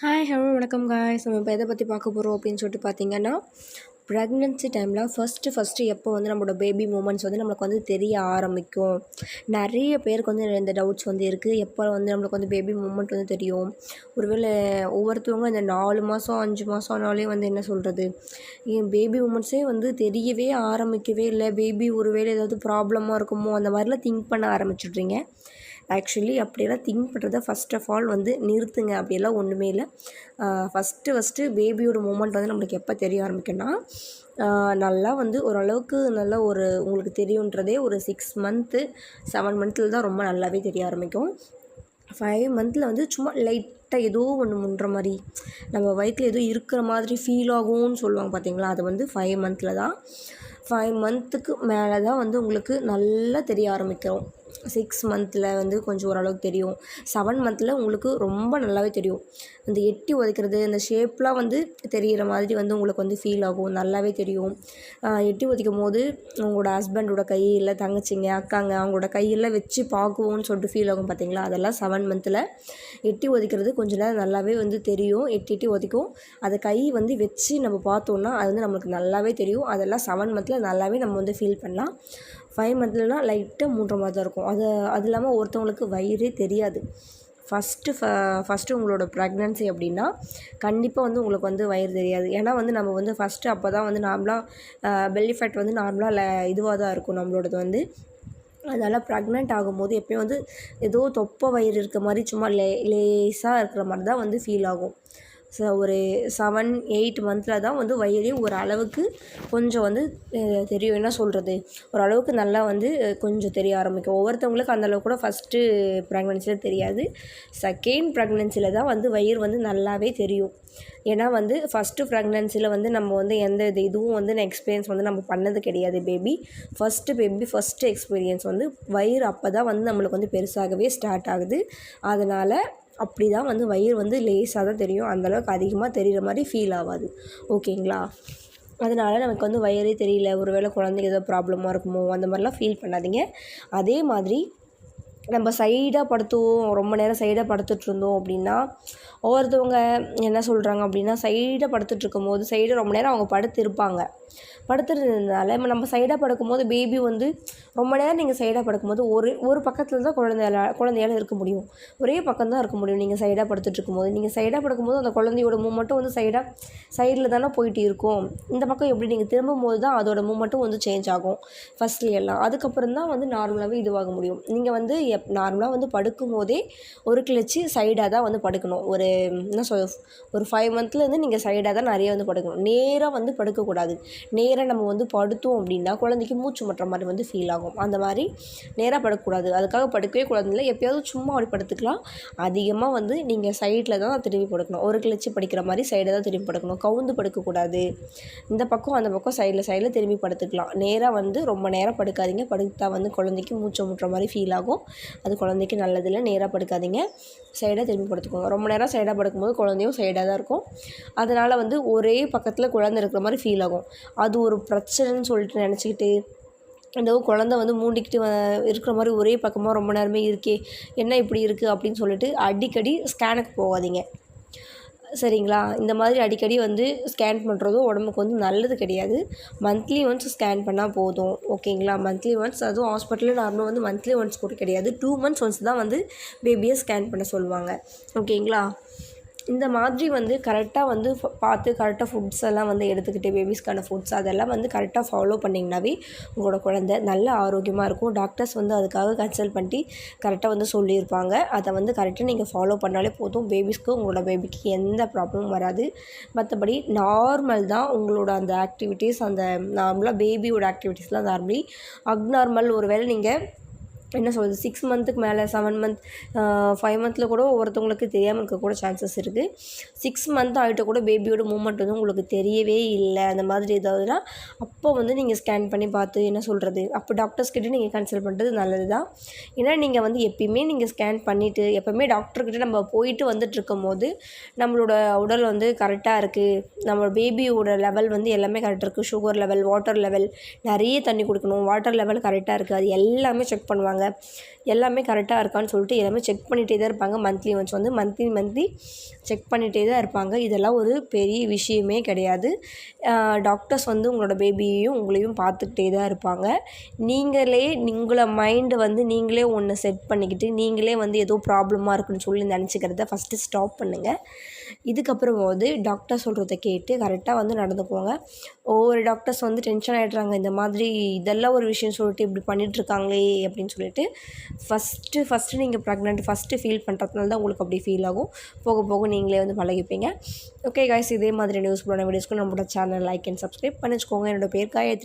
Hi hello வணக்கம் guys. நம்ம இப்போ எதை பற்றி பார்க்க போகிறோம் அப்படின்னு சொல்லிட்டு பார்த்தீங்கன்னா, ப்ரெக்னென்சி டைமில் ஃபஸ்ட்டு எப்போ வந்து நம்மளோட பேபி மூமெண்ட்ஸ் வந்து நம்மளுக்கு வந்து தெரிய ஆரம்பிக்கும். நிறைய பேருக்கு வந்து இந்த டவுட்ஸ் வந்து இருக்குது. எப்போ வந்து நம்மளுக்கு வந்து பேபி மூமெண்ட் வந்து தெரியும். ஒருவேளை ஒவ்வொருத்தவங்க இந்த 4 மாதம் 5 மாதம் ஆனாலே வந்து என்ன சொல்கிறது, என் பேபி மூமெண்ட்ஸே வந்து தெரியவே ஆரம்பிக்கவே இல்லை, பேபி ஒருவேளை ஏதாவது ப்ராப்ளமாக இருக்குமோ அந்த மாதிரிலாம் திங்க் பண்ண ஆரம்பிச்சிட்றீங்க. ஆக்சுவலி அப்படியெல்லாம் திங்க் பண்ணுறத ஃபஸ்ட் ஆஃப் ஆல் வந்து நிறுத்துங்க. அப்படியெல்லாம் ஒன்றுமே இல்லை. ஃபஸ்ட்டு பேபியோட மூமெண்ட் வந்து நம்மளுக்கு எப்போ தெரிய ஆரம்பிக்கும்னா, நல்லா வந்து ஓரளவுக்கு நல்லா ஒரு உங்களுக்கு தெரியுன்றதே ஒரு 6 மந்த்து 7 மந்த்தில் தான் ரொம்ப நல்லாவே தெரிய ஆரம்பிக்கும். 5 மந்த்தில் வந்து சும்மா லைட்டாக ஏதோ ஒன்று முன்ற மாதிரி நம்ம வயிற்றில் ஏதோ இருக்கிற மாதிரி ஃபீல் ஆகும்னு சொல்லுவாங்க பார்த்தீங்களா, அது வந்து 5 மந்த்தில் தான். 5 மந்த்துக்கு மேலே தான் வந்து உங்களுக்கு நல்லா தெரிய ஆரம்பிக்கும். 6 மந்த்தில் வந்து கொஞ்சம் ஓரளவுக்கு தெரியும். 7 மந்த்தில் உங்களுக்கு ரொம்ப நல்லாவே தெரியும். அந்த எட்டி உதைக்கிறது, அந்த ஷேப்லாம் வந்து தெரிகிற மாதிரி வந்து உங்களுக்கு வந்து ஃபீல் ஆகும், நல்லாவே தெரியும். எட்டி உதைக்கும் போது உங்களோட ஹஸ்பண்டோட கை இல்லை தங்கச்சிங்க அக்காங்க அவங்களோட கையெல்லாம் வச்சு பார்க்குவோன்னு சொல்லிட்டு ஃபீல் ஆகும் பார்த்தீங்களா, அதெல்லாம் 7 மந்த்தில். எட்டி உதைக்கிறது கொஞ்சம் நேரம் நல்லாவே வந்து தெரியும். எட்டி உதைக்கும். அதை கை வந்து வச்சு நம்ம பார்த்தோன்னா அது வந்து நம்மளுக்கு நல்லாவே தெரியும். அதெல்லாம் 7 மந்த்தில் நல்லாவே நம்ம வந்து ஃபீல் பண்ணலாம். 5 மந்த்லலாம் லைட்டாக மூன்ற மாதிரி தான் இருக்கும். அது இல்லாமல் ஒருத்தவங்களுக்கு வயிறே தெரியாது. ஃபஸ்ட்டு உங்களோட ப்ரெக்னன்சி அப்படின்னா கண்டிப்பாக வந்து உங்களுக்கு வந்து வயிறு தெரியாது. ஏன்னா வந்து நம்ம வந்து ஃபஸ்ட்டு அப்போ தான் வந்து நார்மலாக பெல்லி ஃபேட் வந்து நார்மலாக இதுவாக தான் இருக்கும் நம்மளோடது வந்து. அதனால் ப்ரெக்னென்ட் ஆகும்போது எப்போயும் வந்து ஏதோ தொப்பை வயிறு இருக்க மாதிரி சும்மா லேசாக இருக்கிற மாதிரி தான் வந்து ஃபீல் ஆகும். ஸோ ஒரு 7-8 மந்த்தில் தான் வந்து வயிறே ஒரு அளவுக்கு கொஞ்சம் வந்து தெரியும். என்ன சொல்கிறது, ஓரளவுக்கு நல்லா வந்து கொஞ்சம் தெரிய ஆரம்பிக்கும். ஒவ்வொருத்தவங்களுக்கு அந்தளவுக்கு கூட ஃபஸ்ட்டு ப்ரெக்னென்சியில் தெரியாது. செகண்ட் ப்ரெக்னென்சியில் தான் வந்து வயிறு வந்து நல்லாவே தெரியும். ஏன்னா வந்து ஃபஸ்ட்டு ப்ரெக்னென்சியில் வந்து நம்ம வந்து எந்த இதுவும் வந்து எக்ஸ்பீரியன்ஸ் வந்து நம்ம பண்ணது கிடையாது. ஃபஸ்ட்டு எக்ஸ்பீரியன்ஸ் வந்து வயிறு அப்போ தான் வந்து நம்மளுக்கு வந்து பெருசாகவே ஸ்டார்ட் ஆகுது. அதனால் அப்படி தான் வந்து வயிறு வந்து லேசாக தான் தெரியும். அந்தளவுக்கு அதிகமாக தெரிகிற மாதிரி ஃபீல் ஆகாது. ஓகேங்களா? அதனால் நமக்கு வந்து வயிறே தெரியல, ஒரு வேளை குழந்தைக்கு ஏதோ ப்ராப்ளமாக இருக்குமோ அந்த மாதிரிலாம் ஃபீல் பண்ணாதீங்க. அதே மாதிரி நம்ம சைடாக படுத்துவோம், ரொம்ப நேரம் சைடாக படுத்துட்ருந்தோம் அப்படின்னா, ஒவ்வொருத்தவங்க என்ன சொல்கிறாங்க அப்படின்னா, சைடாக படுத்துட்ருக்கும்போது சைடாக ரொம்ப நேரம் அவங்க படுத்திருப்பாங்க. படுத்துருந்ததுனால நம்ம சைடாக படுக்கும்போது பேபி வந்து ரொம்ப நேரம் நீங்கள் சைடாக படுக்கும்போது ஒரு பக்கத்தில் தான் குழந்தையால் இருக்க முடியும். ஒரே பக்கம் தான் இருக்க முடியும். நீங்கள் சைடாக படுத்துட்ருக்கும்போது நீங்கள் சைடாக படுக்கும்போது அந்த குழந்தையோட மூமெண்ட்டும் வந்து சைடில் தானே போயிட்டு இருக்கும். இந்த பக்கம் எப்படி நீங்கள் திரும்பும்போது தான் அதோட மூமெண்ட்டும் வந்து சேஞ்ச் ஆகும் ஃபஸ்ட்லேயெல்லாம். அதுக்கப்புறம் தான் வந்து நார்மலாகவே இதுவாக முடியும். நீங்கள் வந்து நார்மலாக வந்து படுக்கும்போதே ஒரு கிளச்சி சைடாக தான் வந்து படுக்கணும். ஒரு 5 மந்த்லேருந்து நீங்கள் சைடாக தான் நிறைய வந்து படுக்கணும். நேராக வந்து படுக்கக்கூடாது. நேராக நம்ம வந்து படுத்தோம் அப்படின்னா குழந்தைக்கு மூச்சு முட்டுற மாதிரி வந்து ஃபீல் ஆகும். அந்த மாதிரி நேராக படுக்கக்கூடாது. அதுக்காக படுக்கவே கூடாதுல்ல, எப்போயாவது சும்மா அப்படி படுத்துக்கலாம். அதிகமாக வந்து நீங்கள் சைடில் தான் திரும்பி படுக்கணும். ஒரு கிளச்சி படிக்கிற மாதிரி சைடில் தான் திரும்பி படுக்கணும். கவுந்து படுக்கக்கூடாது. இந்த பக்கம் அந்த பக்கம் சைடில் திரும்பி படுத்துக்கலாம். நேராக வந்து ரொம்ப நேரம் படுக்காதீங்க. படுத்தா வந்து குழந்தைக்கு மூச்சு முட்டுற மாதிரி ஃபீல் ஆகும். அது குழந்தைக்கு நல்லதில்லை. நேராக படுக்காதீங்க, சைடாக திரும்பி படுத்துக்கோங்க. ரொம்ப நேரம் சைடாக படுக்கும்போது குழந்தையும் சைடாக தான் இருக்கும். அதனால் வந்து ஒரே பக்கத்தில் குழந்தை இருக்கிற மாதிரி ஃபீல் ஆகும். அது ஒரு பிரச்சனைன்னு சொல்லிட்டு நினச்சிக்கிட்டு இந்த குழந்தை வந்து மூண்டிக்கிட்டு இருக்கிற மாதிரி ஒரே பக்கமாக ரொம்ப நேரமே இருக்கே, என்ன இப்படி இருக்குது அப்படின்னு சொல்லிட்டு அடிக்கடி ஸ்கேனுக்கு போகாதீங்க. சரிங்களா? இந்த மாதிரி அடிக்கடி வந்து ஸ்கேன் பண்ணுறதும் உடம்புக்கு வந்து நல்லது கிடையாது. மந்த்லி ஒன்ஸ் ஸ்கேன் பண்ணால் போதும். ஓகேங்களா? மந்த்லி ஒன்ஸ், அதுவும் ஹாஸ்பிட்டலில் நார்மலாக வந்து மந்த்லி ஒன்ஸ் கூட கிடையாது, 2 மந்த்ஸ் ஒன்ஸ் தான் வந்து பேபியை ஸ்கேன் பண்ண சொல்லுவாங்க. ஓகேங்களா? இந்த மாதிரி வந்து கரெக்டாக வந்து பார்த்து கரெக்டாக ஃபுட்ஸ் எல்லாம் வந்து எடுத்துக்கிட்டு பேபிஸ்க்கான ஃபுட்ஸ் அதெல்லாம் வந்து கரெக்டாக ஃபாலோ பண்ணிங்கனாவே உங்களோட குழந்தை நல்ல ஆரோக்கியமாக இருக்கும். டாக்டர்ஸ் வந்து அதுக்காக கன்சல்ட் பண்ணிட்டு கரெக்டாக வந்து சொல்லியிருப்பாங்க. அதை வந்து கரெக்டாக நீங்கள் ஃபாலோ பண்ணாலே போதும். உங்களோட பேபிக்கு எந்த ப்ராப்ளமும் வராது. மற்றபடி நார்மல் தான் உங்களோட அந்த ஆக்டிவிட்டீஸ், அந்த நார்மலாக பேபியோட ஆக்டிவிட்டீஸ்லாம் நார்மலி. அப்நார்மல் ஒரு வேளை நீங்கள் என்ன சொல்கிறது 6 மந்த்துக்கு மேலே 7 மந்த் 5 மந்த்தில் கூட ஒவ்வொருத்தவங்களுக்கு தெரியாமல் இருக்க கூட சான்சஸ் இருக்குது. 6 மந்த் ஆகிட்ட கூட பேபியோட மூமெண்ட் வந்து உங்களுக்கு தெரியவே இல்லை அந்த மாதிரி ஏதாவதுனா அப்போ வந்து நீங்கள் ஸ்கேன் பண்ணி பார்த்து என்ன சொல்கிறது அப்போ டாக்டர்ஸ்கிட்ட நீங்கள் கன்சல்ட் பண்ணுறது நல்லது தான். ஏன்னா நீங்கள் வந்து எப்பயுமே நீங்கள் ஸ்கேன் பண்ணிவிட்டு எப்போவுமே டாக்டர்கிட்ட நம்ம போயிட்டு வந்துட்டு இருக்கும் போது நம்மளோட உடல் வந்து கரெக்டாக இருக்குது, நம்ம பேபியோட லெவல் வந்து எல்லாமே கரெக்டாக இருக்குது, சுகர் லெவல், வாட்டர் லெவல், நிறைய தண்ணி கொடுக்கணும், வாட்டர் லெவல் கரெக்டாக இருக்குது, அது எல்லாமே செக் பண்ணுவாங்க. இருக்காங்க, எல்லாமே கரெக்டாக இருக்கான்னு சொல்லிட்டு எல்லாமே செக் பண்ணிகிட்டே தான் இருப்பாங்க. மந்த்லி ஒன்ஸ் வந்து மந்த்லி செக் பண்ணிகிட்டே தான் இருப்பாங்க. இதெல்லாம் ஒரு பெரிய விஷயமே கிடையாது. டாக்டர்ஸ் வந்து உங்களோட பேபியையும் உங்களையும் பார்த்துக்கிட்டே தான் இருப்பாங்க. நீங்களே உங்களை மைண்டு வந்து நீங்களே ஒன்று செட் பண்ணிக்கிட்டு நீங்களே வந்து ஏதோ ப்ராப்ளமாக இருக்குன்னு சொல்லி நினச்சிக்கிறத ஃபஸ்ட்டு ஸ்டாப் பண்ணுங்கள். இதுக்கப்புறம் வந்து டாக்டர் சொல்கிறத கேட்டு கரெக்டாக வந்து நடந்துக்குவாங்க. ஒவ்வொரு டாக்டர்ஸ் வந்து டென்ஷன் ஆகிடுறாங்க, இந்த மாதிரி இதெல்லாம் ஒரு விஷயம் சொல்லிட்டு இப்படி பண்ணிகிட்ருக்காங்களே அப்படின்னு சொல்லிட்டு. ஃபஸ்ட்டு நீங்கள் ப்ரெக்னென்ட் ஃபஸ்ட்டு ஃபீல் பண்ணுறதுனால தான் உங்களுக்கு அப்படி ஃபீல் ஆகும். போக போக நீங்களே வந்து பழகிப்பீங்க. ஓகே காய்ஸ், இதே மாதிரி நியூஸ்ஃபுல்லான வீடியோஸ்க்கு நம்மளோட சேனல் லைக் அண்ட் சப்ஸ்கிரைப் பண்ணி வச்சுக்கோங்க. என்னோட பேர் காயத்ரி.